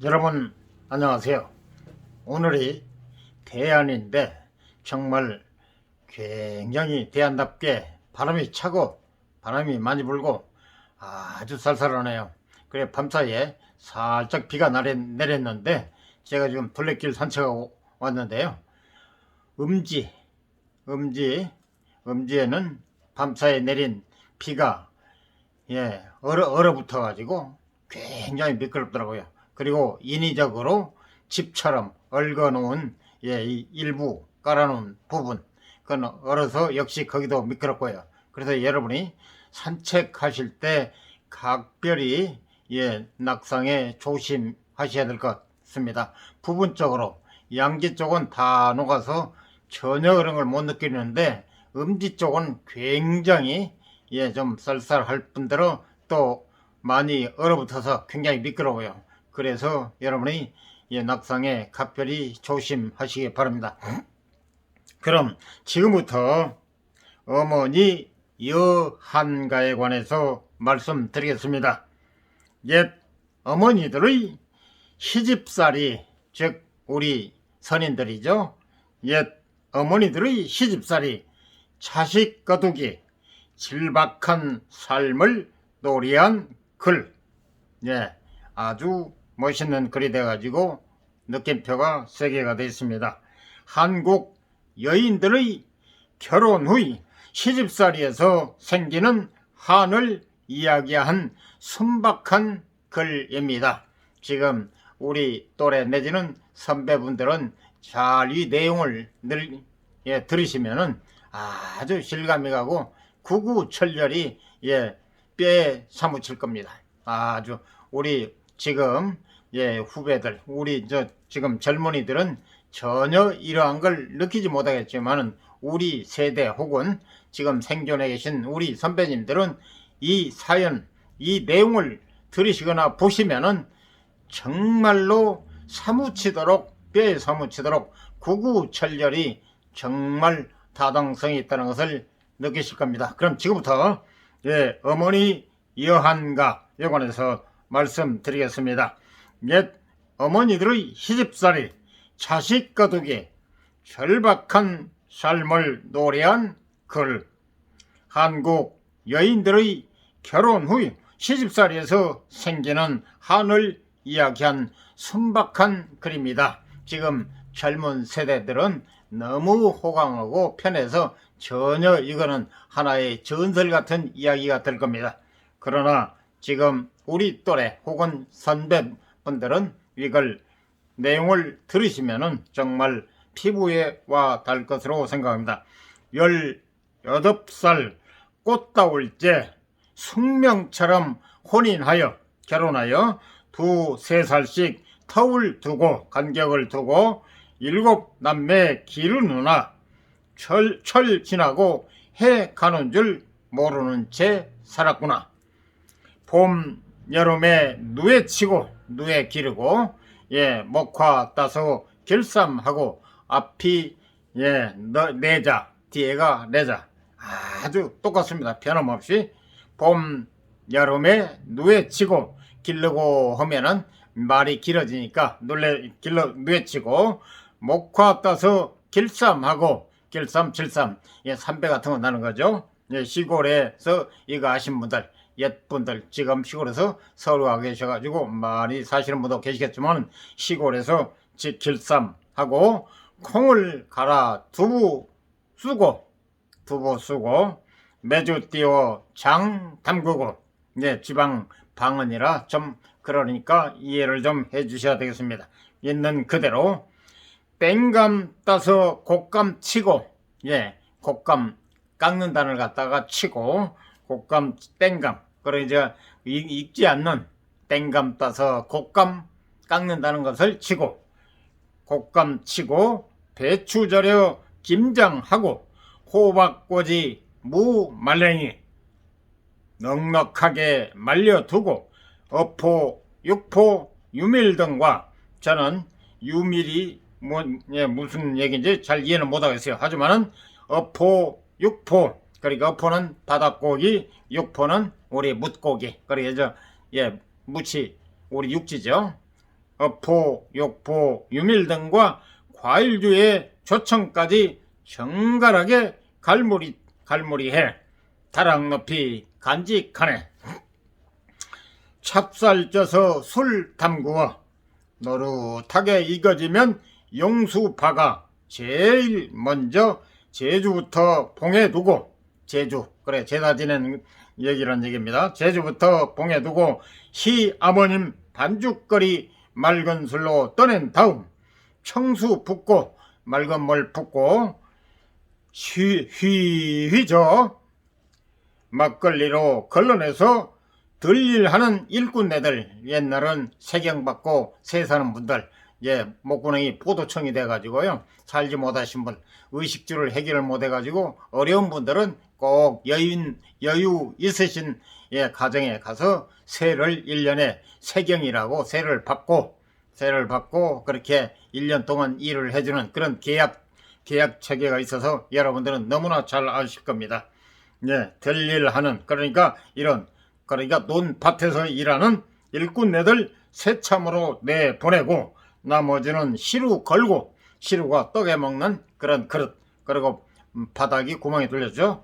여러분 안녕하세요. 오늘이 대안인데 정말 굉장히 대안답게 바람이 차고 바람이 많이 불고 아주 쌀쌀하네요. 그래 밤사이에 살짝 비가 내렸는데 제가 지금 둘레길 산책하고 왔는데요. 음지에는 밤사이에 내린 비가 얼어붙어 가지고 굉장히 미끄럽더라고요. 그리고 인위적으로 집처럼 얽어놓은 이 일부 깔아놓은 부분 그건 얼어서 역시 거기도 미끄럽고요. 그래서 여러분이 산책하실 때 각별히 낙상에 조심하셔야 될 것 같습니다. 부분적으로 양지 쪽은 다 녹아서 전혀 그런 걸 못 느끼는데 음지 쪽은 굉장히 좀 쌀쌀할 뿐더러 또 많이 얼어붙어서 굉장히 미끄러워요. 그래서 여러분이 낙상에 각별히 조심하시기 바랍니다. 그럼 지금부터 어머니 여한가에 관해서 말씀드리겠습니다. 옛 어머니들의 시집살이, 즉 우리 선인들이죠. 옛 어머니들의 시집살이 자식 거두기, 질박한 삶을 노래한 글. 아주 멋있는 글이 돼가지고 느낌표가 3개가 되어 있습니다. 한국 여인들의 결혼 후 시집살이에서 생기는 한을 이야기한 순박한 글입니다. 지금 우리 또래 내지는 선배분들은 잘 이 내용을 들으시면은 아주 실감이 가고 구구철절히 뼈에 사무칠 겁니다. 아주 우리 지금 후배들, 우리 지금 젊은이들은 전혀 이러한 걸 느끼지 못하겠지만은 우리 세대 혹은 지금 생존해 계신 우리 선배님들은 이 사연, 이 내용을 들으시거나 보시면은 정말로 사무치도록, 뼈에 사무치도록 구구철절히 정말 타당성이 있다는 것을 느끼실 겁니다. 그럼 지금부터 어머니 여한가에 관해서 말씀드리겠습니다. 옛 어머니들의 시집살이, 자식 거두기, 절박한 삶을 노래한 글. 한국 여인들의 결혼 후 시집살이에서 생기는 한을 이야기한 순박한 글입니다. 지금 젊은 세대들은 너무 호강하고 편해서 전혀 이거는 하나의 전설 같은 이야기가 될 겁니다. 그러나 지금 우리 또래 혹은 선배분들은 이걸 내용을 들으시면은 정말 피부에 와 닿을 것으로 생각합니다. 18살 꽃다울 때 숙명처럼 혼인하여 결혼하여 2-3살씩 터울 두고 간격을 두고 7남매 기르누나 철 지나고 해 가는 줄 모르는 채 살았구나. 봄 여름에 누에 치고 누에 기르고 목화 따서 길쌈하고 앞이 내자 뒤에가 내자 아주 똑같습니다. 변함없이 봄 여름에 누에 치고 기르고 하면은 말이 길어지니까 누에 치고 목화 따서 길쌈하고 길쌈 삼배 같은 거 나는 거죠. 시골에서 이거 아신 분들 옛분들 지금 시골에서 서울 와 계셔가지고 많이 사시는 분도 계시겠지만 시골에서 길쌈하고 콩을 갈아 두부 쓰고 매주 띄워 장 담그고 지방 방언이라 좀 그러니까 이해를 좀 해주셔야 되겠습니다. 있는 그대로 땡감 따서 곶감 치고 곶감 깎는 단을 갖다가 치고 곶감 땡감 그래 이제 익지 않는 땡감 따서 곶감 깎는다는 것을 치고 곶감 치고 배추 절여 김장하고 호박꼬지 무 말랭이 넉넉하게 말려두고 어포, 육포, 유밀 등과 저는 유밀이 무슨 얘기인지 잘 이해는 못하겠어요. 하지만은 어포, 육포 그러니까 어포는 바닷고기, 육포는 우리 뭇고기 그래서 무치 우리 육지죠. 어포, 육포, 유밀 등과 과일류의 조청까지 정갈하게 갈무리해 다락 높이 간직하네. 찹쌀 쪄서 술 담그어 노릇하게 익어지면 용수파가 제일 먼저 제주부터 봉해두고, 제주 그래 제사 지내는 얘기란 얘기입니다. 제주부터 봉해두고 시아버님 반죽거리 맑은 술로 떠낸 다음 청수 붓고 맑은 물 붓고 휘휘휘저 막걸리로 걸러내서 들일하는 일꾼네들, 옛날은 세경받고 세사는 분들, 목구멍이 포도청이 돼가지고요, 살지 못하신 분, 의식주를 해결을 못해가지고 어려운 분들은 꼭 여유 있으신 가정에 가서 세를 1년에 세경이라고 세를 받고 그렇게 1년 동안 일을 해주는 그런 계약 체계가 있어서 여러분들은 너무나 잘 아실 겁니다. 들일하는, 그러니까 논밭에서 일하는 일꾼네들 새참으로 내보내고 나머지는 시루 걸고, 시루가 떡에 먹는 그런 그릇, 그리고 바닥이 구멍이 뚫렸죠.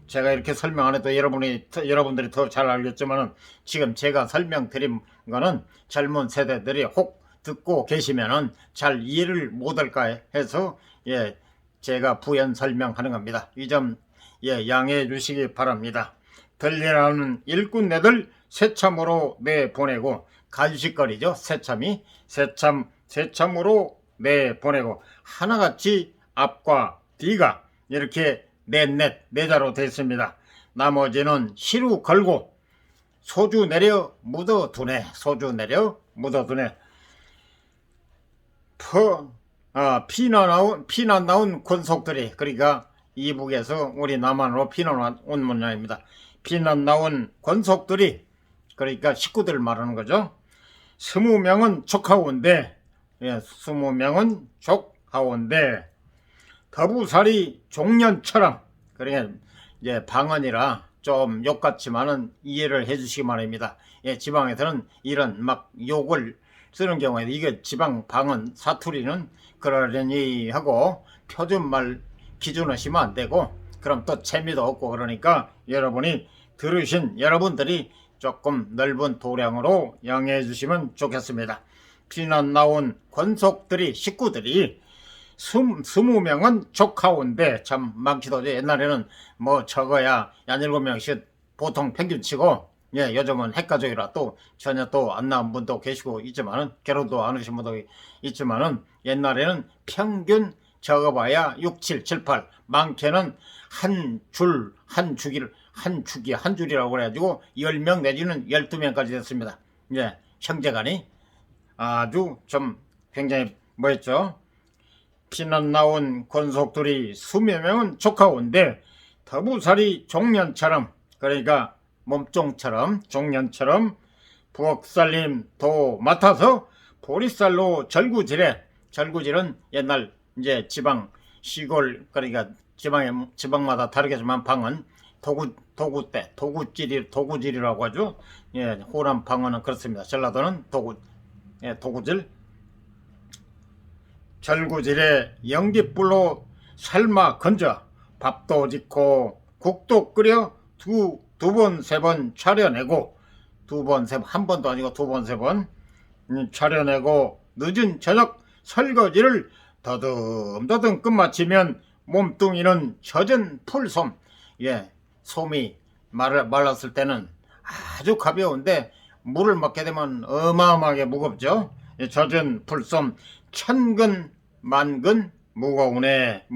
제가 이렇게 설명 안 해도 여러분들이 더 잘 알겠지만은, 지금 제가 설명드린 거는 젊은 세대들이 혹 듣고 계시면은 잘 이해를 못할까 해서 제가 부연 설명하는 겁니다. 이 점 양해해 주시기 바랍니다. 들리라는 일꾼네들 새참으로 내보내고, 간식거리죠. 새참으로 내보내고, 하나같이 앞과 뒤가 이렇게 네자로 됐습니다. 나머지는 시루 걸고 소주 내려 묻어두네. 피난 나온 권속들이, 그러니까 이북에서 우리 남한으로 피난 온 문양입니다. 피난 나온 권속들이, 그러니까 식구들 말하는 거죠. 20명은 족하온데, 20명은 족하온데 더부살이 종년처럼, 그러니까 방언이라 좀 욕같지만은 이해를 해주시기 바랍니다. 지방에서는 이런 막 욕을 쓰는 경우에 이게 지방 방언 사투리는 그러려니 하고 표준말 기준하시면 안 되고, 그럼 또 재미도 없고, 그러니까 여러분이 들으신 여러분들이 조금 넓은 도량으로 양해해 주시면 좋겠습니다. 피난 나온 권속들이, 식구들이 20명은 족하온데, 참 많기도 하죠. 옛날에는 뭐 적어야 17명씩 보통 평균치고, 요즘은 핵가족이라 또 전혀 또 안 나온 분도 계시고 있지만은, 결혼도 안 하신 분도 있지만은, 옛날에는 평균 적어봐야 6, 7, 7, 8, 많게는 한 줄이라고 그래가지고 10명 내지는 12명까지 됐습니다. 형제간이 아주 좀 굉장히 뭐였죠. 피난 나온 권속들이 20명은 족하온데 더부살이 종년처럼, 그러니까 몸종처럼 종년처럼 부엌살림 도 맡아서 보리쌀로 절구질해. 절구질은 옛날 지방 시골, 그러니까 지방마다 다르겠지만 방언 도구질이라고 하죠. 호남 방언은 그렇습니다. 전라도는 도구질. 절구질에 연깃불로 삶아 건져 밥도 짓고 국도 끓여 두 번, 세 번 차려내고, 한 번도 아니고 두 번, 세 번 차려내고, 늦은 저녁 설거지를 더듬더듬 끝마치면 몸뚱이는 젖은 풀솜. 솜이 말랐을 때는 아주 가벼운데 물을 먹게 되면 어마어마하게 무겁죠. 젖은 풀솜 천근 만근 무거웠네.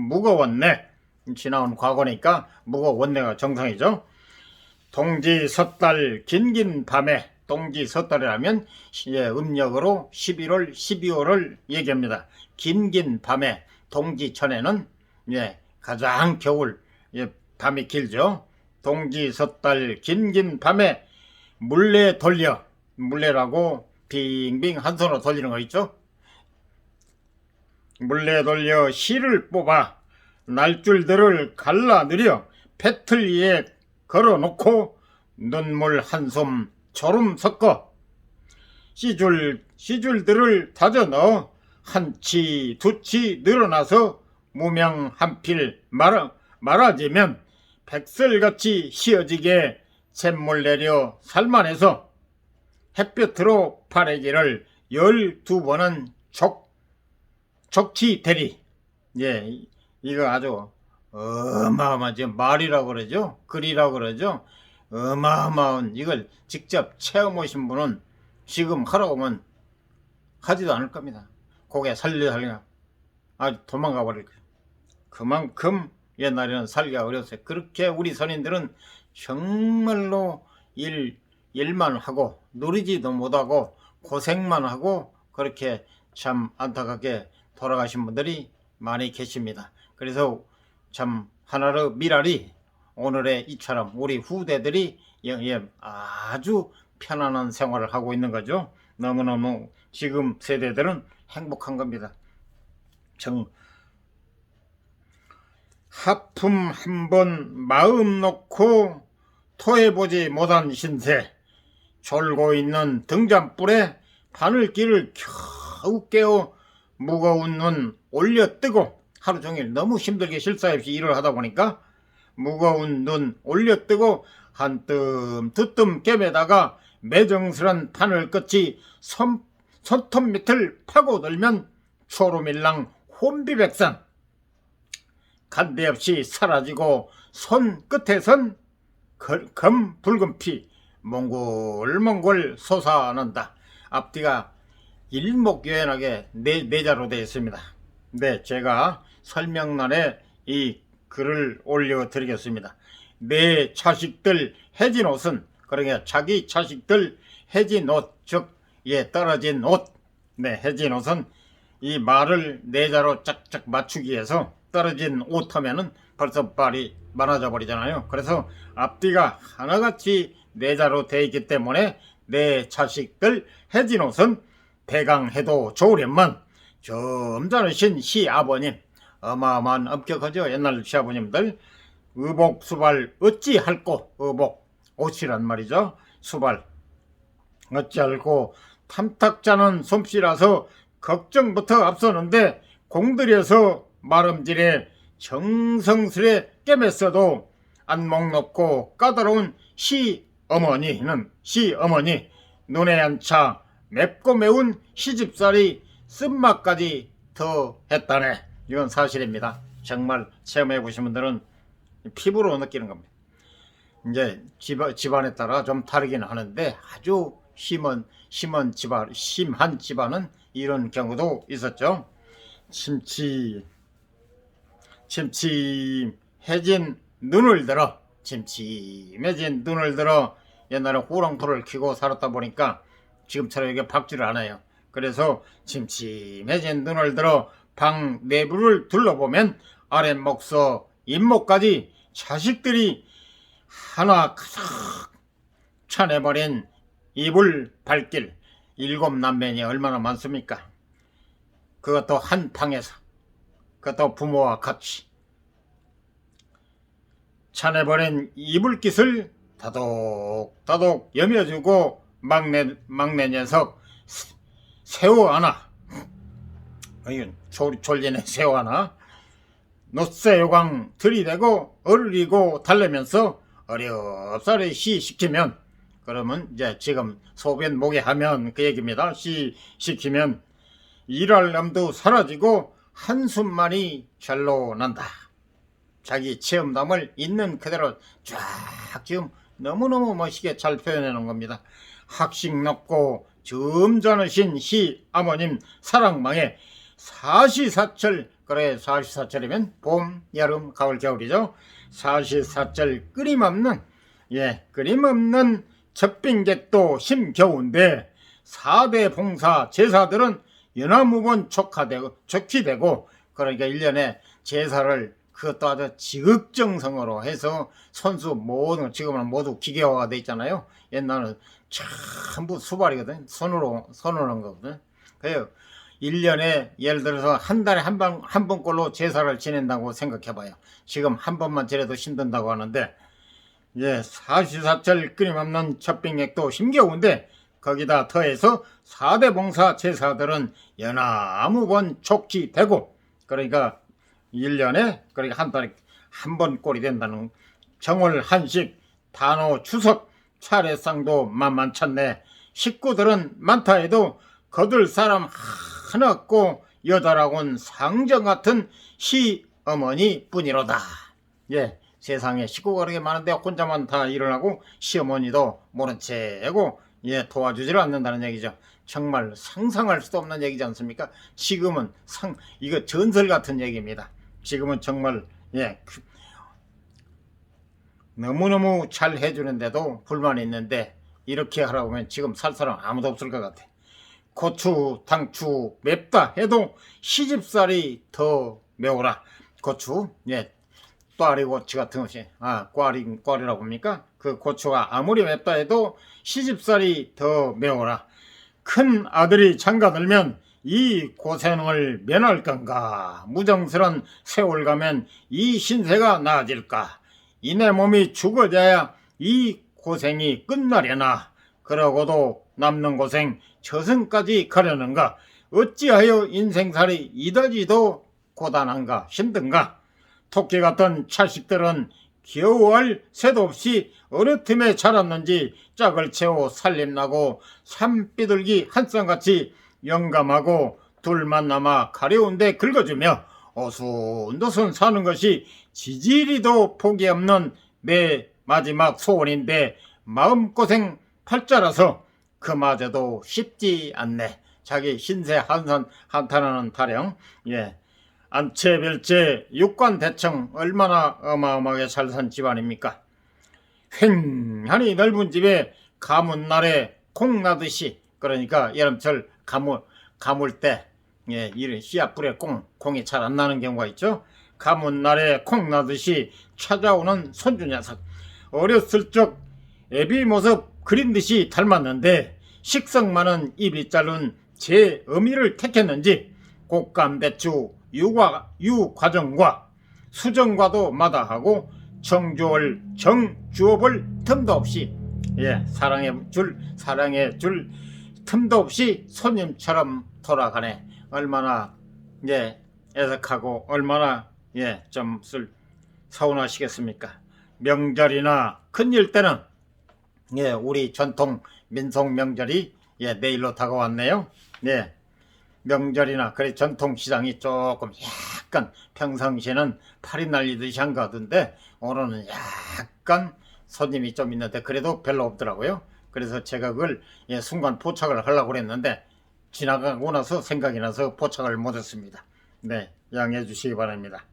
지나온 과거니까 무거웠네가 정상이죠. 동지 섣달 긴긴 밤에, 동지 섣달이라면 음력으로 11월 12월을 얘기합니다. 긴긴 밤에, 동지천에는 가장 겨울 밤이 길죠. 동지 섣달 긴긴 밤에 물레라고 빙빙 한 손으로 돌리는 거 있죠. 물레 돌려 실을 뽑아 날줄들을 갈라내려 배틀 위에 걸어놓고 눈물 한숨 졸음 섞어 씨줄들을 다져 넣어 한치 두치 늘어나서 무명 한필 말아지면 백설같이 휘어지게 잿물 내려 살만해서 햇볕으로 바래기를 12번은 적치대리. 예, 이거 아주 어마어마하죠. 말이라고 그러죠. 글이라고 그러죠. 어마어마한 이걸 직접 체험 오신 분은 지금 하라고 하면 하지도 않을 겁니다. 고개 살려 아주 도망가 버릴 거예요. 그만큼 옛날에는 살기가 어려웠어요. 그렇게 우리 선인들은 정말로 일만 하고 누리지도 못하고 고생만 하고 그렇게 참 안타깝게 돌아가신 분들이 많이 계십니다. 그래서 참 하나의 미랄이 오늘의 이처럼 우리 후대들이 아주 편안한 생활을 하고 있는 거죠. 너무너무 지금 세대들은 행복한 겁니다. 하품 한번 마음 놓고 토해보지 못한 신세, 졸고 있는 등잔불에 바늘길을 겨우 깨어 무거운 눈 올려뜨고, 하루 종일 너무 힘들게 실사 없이 일을 하다 보니까 무거운 눈 올려뜨고 한뜸 두뜸 깨매다가 매정스런 바늘 끝이 손톱 밑을 파고들면 초로밀랑 혼비백산, 간데없이 사라지고 손 끝에선 검 붉은 피 몽골몽골 솟아난다. 앞뒤가 일목요연하게 네자로 되어 있습니다. 네, 제가 설명란에 이 글을 올려드리겠습니다. 내 자식들 해진 옷은, 그러니까 자기 자식들 해진 옷, 즉 떨어진 옷. 네, 해진 옷은 이 말을 네자로 짝짝 맞추기 위해서 떨어진 옷 하면은 벌써 말이 많아져 버리잖아요. 그래서 앞뒤가 하나같이 네자로 되어 있기 때문에 내 자식들 해진 옷은 대강해도 좋으련만 점잖으신 시아버님, 어마어마한 엄격하죠. 옛날 시아버님들. 의복 수발 어찌할꼬, 의복 옷이란 말이죠. 수발 어찌할꼬 탐탁자는 솜씨라서 걱정부터 앞서는데 공들여서 말음질에 정성스레 꿰맸어도 안목 높고 까다로운 시어머니 눈에 안차 맵고 매운 시집살이 쓴맛까지 더 했다네. 이건 사실입니다. 정말 체험해 보신 분들은 피부로 느끼는 겁니다. 이제 집안에 따라 좀 다르긴 하는데 아주 심한 집안은 이런 경우도 있었죠. 침침해진 눈을 들어 옛날에 호랑불을 켜고 살았다 보니까 지금처럼 이게 박지를 않아요. 그래서 침침해진 눈을 들어 방 내부를 둘러보면 아랫목서 잇목까지 자식들이 하나 가득 차내버린 이불 발길, 7남매니 얼마나 많습니까? 그것도 한 방에서, 그것도 부모와 같이 차내버린 이불깃을 다독다독 여며주고 막내 녀석 새우 하나, 이건 졸리네. 새우 하나 노쇠요광 들이대고 어르리고 달래면서 어렵사리 시시키면, 그러면 이제 지금 소변 목에 하면 그 얘기입니다. 시시키면 일할 남도 사라지고 한숨만이 절로 난다. 자기 체험담을 있는 그대로 쫙 지금 너무너무 멋있게 잘 표현해 놓은 겁니다. 학식 높고 점잖으신 시아버님 사랑망에 사시사철, 그래 사시사철이면 봄, 여름, 가을, 겨울이죠. 사시사철 끊임없는 젖빙객도 힘겨운데 4대 봉사 제사들은 연화무번 촉휘되고, 그러니까 1년에 제사를 그것도 아주 지극정성으로 해서 선수 모든, 지금은 모두 기계화가 돼 있잖아요. 옛날은 전부 수발이거든. 손으로 한 거거든. 그래요. 1년에 예를 들어서 한 달에 한 번꼴로 제사를 지낸다고 생각해봐요. 지금 한 번만 지내도 힘든다고 하는데, 사시사철 끊임없는 젖빙액도 힘겨운데 거기다 더해서 4대 봉사 제사들은 연하무번 촉지되고, 그러니까 1년에 그러니까 한 달에 한 번 꼴이 된다는, 정월 한식 단오 추석 차례상도 만만찮네. 식구들은 많다 해도 거들 사람 하나 없고 여자라곤 상정 같은 시어머니 뿐이로다. 예, 세상에 식구가 그렇게 많은데 혼자만 다 일을 하고 시어머니도 모른 채고 도와주지를 않는다는 얘기죠. 정말 상상할 수도 없는 얘기지 않습니까? 지금은 이거 전설 같은 얘기입니다. 지금은 정말 너무너무 잘 해주는데도 불만이 있는데, 이렇게 하라고 하면 지금 살 사람 아무도 없을 것 같아. 고추 당추 맵다 해도 시집살이 더 매워라. 고추 꽈리고추 같은 것이 꽈리라고 합니까? 그 고추가 아무리 맵다 해도 시집살이 더 매워라. 큰 아들이 장가들면 이 고생을 면할 건가? 무정스런 세월 가면 이 신세가 나아질까? 이내 몸이 죽어져야 이 고생이 끝나려나? 그러고도 남는 고생 저승까지 가려는가? 어찌하여 인생살이 이다지도 고단한가? 힘든가? 토끼 같은 자식들은 겨우할 새도 없이 어느 틈에 자랐는지 짝을 채워 살림나고 산비둘기 한 쌍같이 영감하고 둘만 남아 가려운데 긁어주며 어순도순 사는 것이 지지리도 포기 없는 내 마지막 소원인데 마음고생 팔자라서 그마저도 쉽지 않네. 자기 신세 한탄하는 타령. 안채별채 육관대청 얼마나 어마어마하게 잘 산 집안입니까? 횡하니 넓은 집에 가문날에 콩 나듯이, 그러니까 여름철 가물 때 이런 씨앗 뿌리에 콩이 잘 안 나는 경우가 있죠. 가문날에 콩 나듯이 찾아오는 손주 녀석. 어렸을 적 애비 모습 그린 듯이 닮았는데 식성 많은 입이 짧은 제 어미를 택했는지 곶감대추 유과정과 수정과도 마다하고 정주업을 틈도 없이 사랑해 줄 틈도 없이 손님처럼 돌아가네. 얼마나 애석하고 얼마나 좀 서운하시겠습니까? 명절이나 큰일 때는 우리 전통 민속 명절이 내일로 다가왔네요. 명절이나 그래 전통시장이 조금 약간 평상시에는 팔이 날리듯이 한가하던데 오늘은 약간 손님이 좀 있는데 그래도 별로 없더라고요. 그래서 제가 그걸 순간 포착을 하려고 그랬는데 지나가고 나서 생각이 나서 포착을 못했습니다. 양해해 주시기 바랍니다.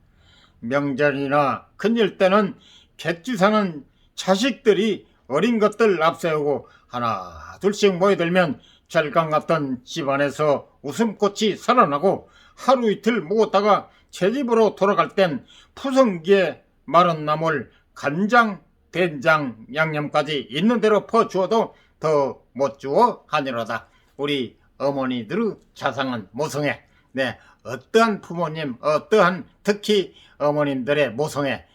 명절이나 큰일 때는 객지 사는 자식들이 어린 것들 앞세우고 하나 둘씩 모여들면 절강 같던 집안에서 웃음꽃이 살아나고 하루 이틀 묵었다가 제 집으로 돌아갈 땐 푸성기에 마른 나물, 간장, 된장, 양념까지 있는 대로 퍼주어도 더 못 주어 하니로다. 우리 어머니들의 자상한 모성애. 어떠한 부모님, 특히 어머님들의 모성애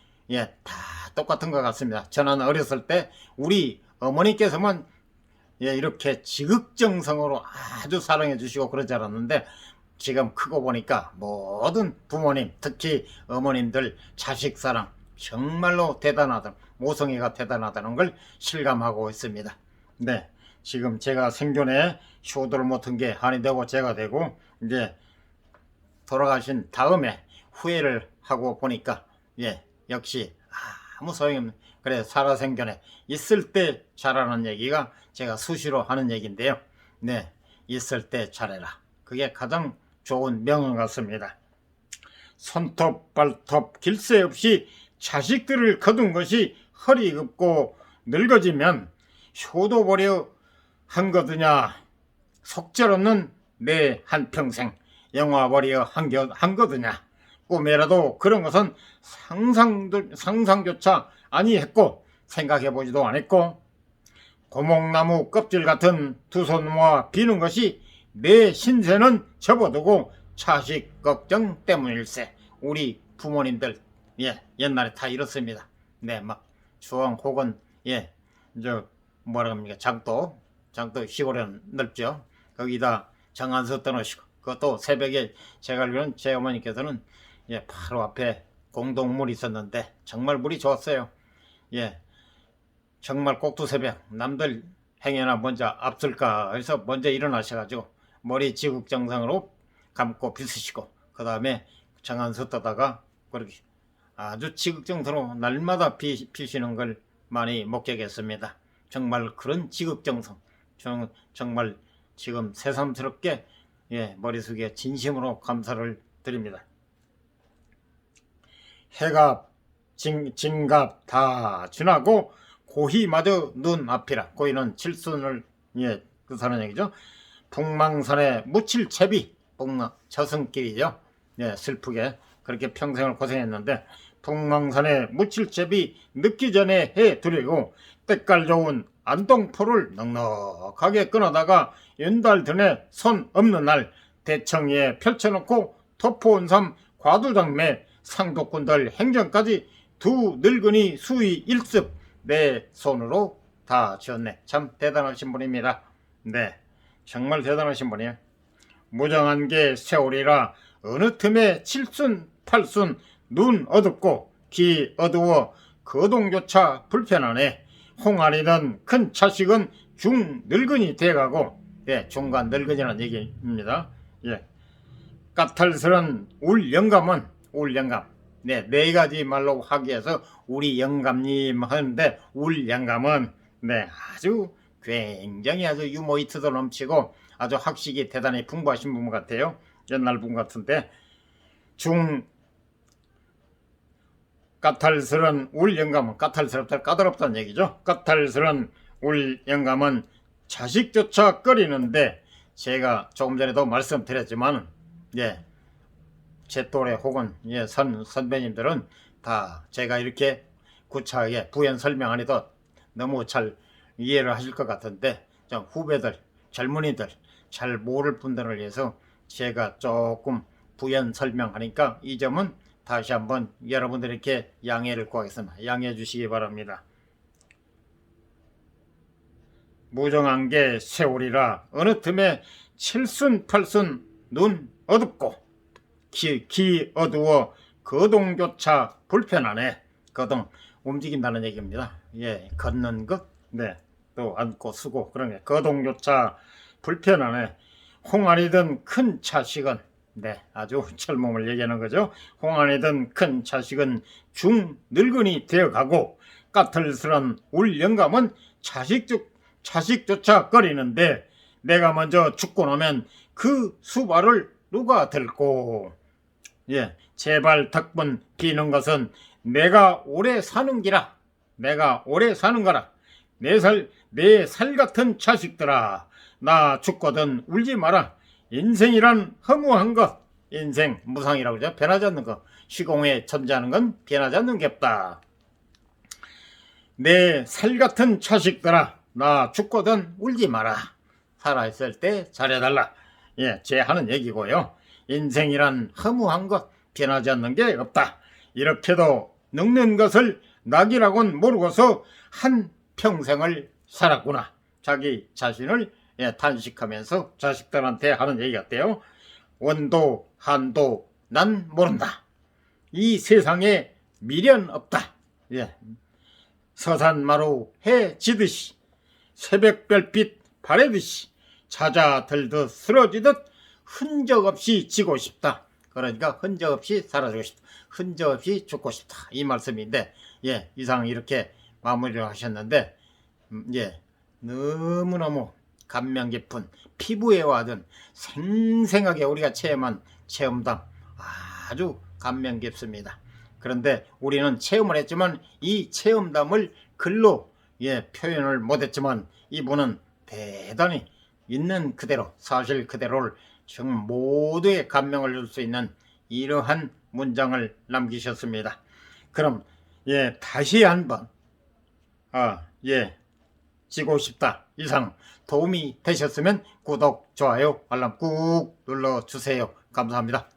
다 똑같은 것 같습니다. 저는 어렸을 때 우리 어머니께서만 이렇게 지극정성으로 아주 사랑해 주시고 그러지 않았는데 지금 크고 보니까 모든 부모님, 특히 어머님들 자식 사랑 정말로 대단하다, 모성애가 대단하다는 걸 실감하고 있습니다. 지금 제가 생존에 효도를 못한 게 한이 되고 제가 되고 돌아가신 다음에 후회를 하고 보니까 역시 아무 소용없는, 그래 살아생전에 있을 때 잘하는 얘기가 제가 수시로 하는 얘기인데요. 있을 때 잘해라. 그게 가장 좋은 명언 같습니다. 손톱 발톱 길 새 없이 자식들을 거둔 것이 허리 굽고 늙어지면 효도 보려 한 거드냐. 속절없는 내 한평생 영화 보려 한 거드냐. 꿈에라도 그런 것은 상상조차 아니했고 생각해보지도 않았고 고목나무 껍질 같은 두 손 모아 비는 것이 내 신세는 접어두고 자식 걱정 때문일세. 우리 부모님들 옛날에 다 이렇습니다. 막 주왕 혹은 뭐라 합니까, 장도 장터 시골은 넓죠. 거기다 정한서 떠나시고 그것도 새벽에 제가 알기로는 제 어머니께서는 예, 바로 앞에 공동물이 있었는데 정말 물이 좋았어요. 예, 정말 꼭두새벽 남들 행여나 먼저 앞설까 해서 먼저 일어나셔가지고 머리 지극정성으로 감고 빗으시고 그 다음에 정한서 떠다가 그렇게 아주 지극정성으로 날마다 피시는 걸 많이 목격했습니다. 정말 그런 지극정성 정말 지금 새삼스럽게 예, 머릿속에 진심으로 감사를 드립니다. 해갑 진갑 다 지나고 고희마저 눈앞이라. 고희는 칠순을 예, 뜻하는 얘기죠. 북망산에 묻힐 채비 저승길이죠. 예, 슬프게 그렇게 평생을 고생했는데 북망산에 묻힐 채비 늦기 전에 해두려고 때깔 좋은 안동포를 넉넉하게 끊어다가 연달 드네 손 없는 날 대청에 펼쳐놓고 토포온삼 과두장매 상도꾼들 행정까지 두 늙은이 수의 일습 내 손으로 다 지었네. 참 대단하신 분입니다. 네, 정말 대단하신 분이에요. 무정한 게 세월이라 어느 틈에 칠순 팔순 눈 어둡고 기 어두워 거동조차 불편하네. 홍안이던 큰 차식은 중 늙은이 돼가고 예, 중간 늙은이라는 얘기입니다. 예, 까탈스런 울 영감은 울 영감 네 가지 말로 하기 위해서 우리 영감님 하는데 울 영감은 네 아주 굉장히 아주 유머 이트도 넘치고 아주 학식이 대단히 풍부하신 분 같아요. 옛날 분 같은데 중 까탈스런 울 영감은 까탈스럽다 까다롭다는 얘기죠. 까탈스런 울 영감은 자식조차 끓이는데 제가 조금 전에도 말씀드렸지만 예, 제 또래 혹은 예, 선배님들은 다 제가 이렇게 구차하게 부연 설명 안 해도 너무 잘 이해를 하실 것 같은데 좀 후배들 젊은이들 잘 모를 분들을 위해서 제가 조금 부연 설명하니까 이 점은 다시 한번 여러분들에게 양해를 구하겠습니다. 양해해 주시기 바랍니다. 무정한 게 세월이라 어느 틈에 칠순 팔순 눈 어둡고 기 어두워 거동조차 불편하네. 거동 움직인다는 얘기입니다. 예, 걷는 것, 네, 또 앉고 쓰고 그런 게 거동조차 불편하네. 홍안이든 큰 차식은 네, 아주 젊음을 얘기하는 거죠. 홍안이든 큰 차식은 중 늙은이 되어가고 까탈스런 울 영감은 자식조차 꺼리는데 내가 먼저 죽고 나면 그 수발을 누가 들고 예, 제발 덕분 비는 것은 내가 오래 사는 기라. 내가 오래 사는 거라. 내 살 같은 자식들아. 나 죽거든 울지 마라. 인생이란 허무한 것. 인생 무상이라고 그러죠. 변하지 않는 것. 시공에 존재하는 건 변하지 않는 게 없다. 내 살 같은 자식들아. 나 죽거든 울지 마라. 살아있을 때 잘해달라. 예, 제 하는 얘기고요. 인생이란 허무한 것, 변하지 않는 게 없다. 이렇게도 늙는 것을 낙이라고는 모르고서 한 평생을 살았구나. 자기 자신을 예, 탄식하면서 자식들한테 하는 얘기 같아요. 원도 한도 난 모른다. 이 세상에 미련 없다. 예. 서산마루 해 지듯이 새벽별빛 바래듯이 찾아들듯 쓰러지듯 흔적 없이 지고 싶다. 그러니까 흔적 없이 사라지고 싶다. 흔적 없이 죽고 싶다. 이 말씀인데 예, 이상 이렇게 마무리를 하셨는데 예, 너무너무 감명 깊은 피부에 와든 생생하게 우리가 체험한 체험담 아주 감명 깊습니다. 그런데 우리는 체험을 했지만 이 체험담을 글로 예, 표현을 못했지만 이분은 대단히 있는 그대로 사실 그대로를 정말 모두의 감명을 줄 수 있는 이러한 문장을 남기셨습니다. 그럼 예, 다시 한번 지고 싶다 이상 도움이 되셨으면 구독, 좋아요, 알람 꾹 눌러주세요. 감사합니다.